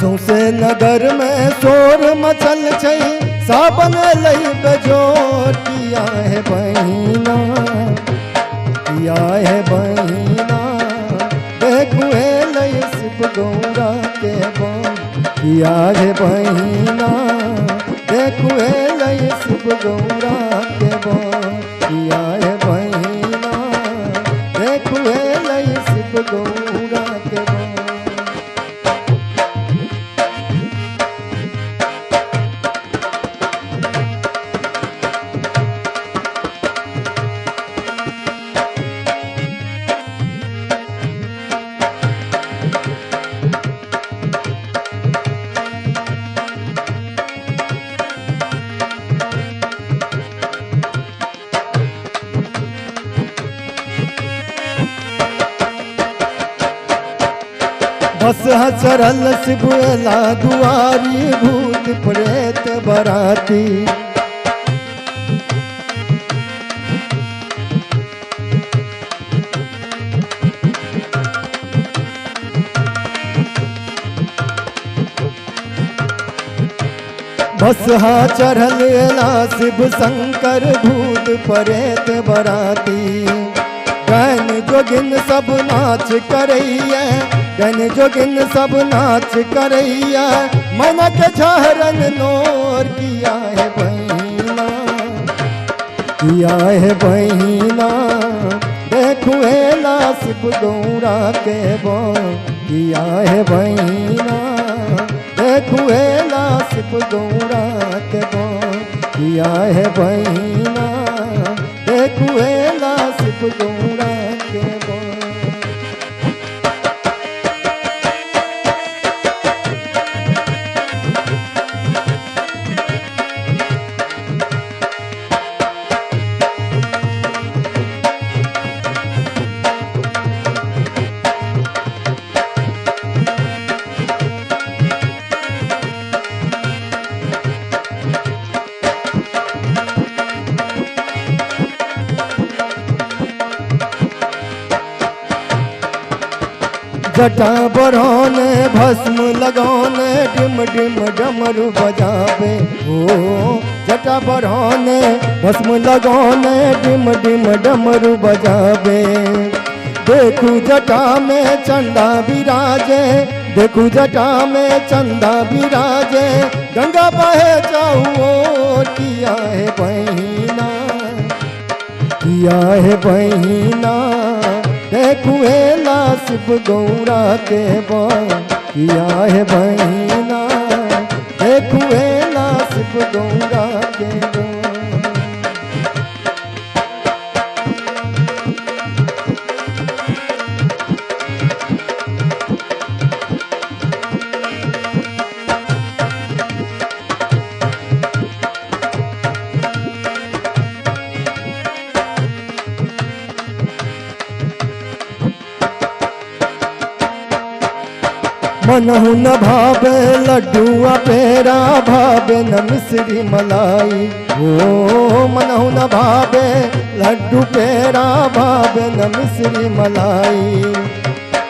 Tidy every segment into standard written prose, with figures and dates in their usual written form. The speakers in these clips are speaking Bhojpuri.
सौसे नगर में शोर मचल छै, सावन लई बेजोर। किया है बहिना, किया है बहिना, देखुए लई शिव गौरा के बन। किया है बहिना, देखुए लई शिव गौरा के बन। किया है बहिना, देखुए लई शिव गौरा के बन। बस चरल शिवला दुआरी, भूत प्रेत बराती। बस चढ़ल शिव शंकर, भूत प्रेत बराती। गैन जोगिन सब नाच करैया, गैन जोगिन सब नाच करैया, मनक झहरन नोर। किया है बहिना, किया है बहिना, देखुए ला शिव गौरा के बन। किया है बहिना, देखुए ला शिव गौरा के बन। किया है बहिना, देखुए ला शिव गौरा के बन। जटा बढ़ाने भस्म लगाने, डिम डिम डमरू बजावे। ओ जटा बढ़ाने भस्म लगाने, डिम डिम डमरू बजावे। देखू जटा में चंदा विराजे, देखू जटा में चंदा विराजे, गंगा बहे जाऊँ। किया है बहिना, किया है बहिना, देखुए ला शिव गौरा के बन। किया है बहिना, देखुए ला शिव गौरा के बन। मनहु न भावे लड्डुआ पेड़ा, भावे न मिश्री मलाई। ओ मनहु न भावे लड्डू पेड़ा, भावे न मिश्री मलाई।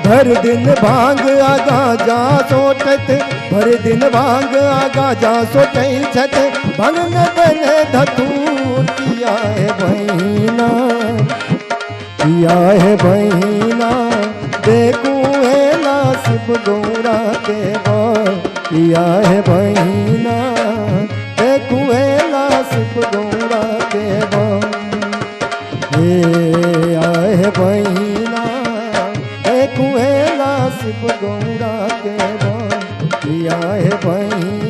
भर दिन भांग आगा जा सोटत, भर दिन भांग आगा जा सोटत, भंग न बने धतूर। किया है बहिना, किया है बहिना, देखूं ला शिव गौरा के बन। किया है बहिना, देखूं ला शिव गौरा के बन। ये आए है बहिना, देखूं ला शिव गौरा के बन। किया है बहिना।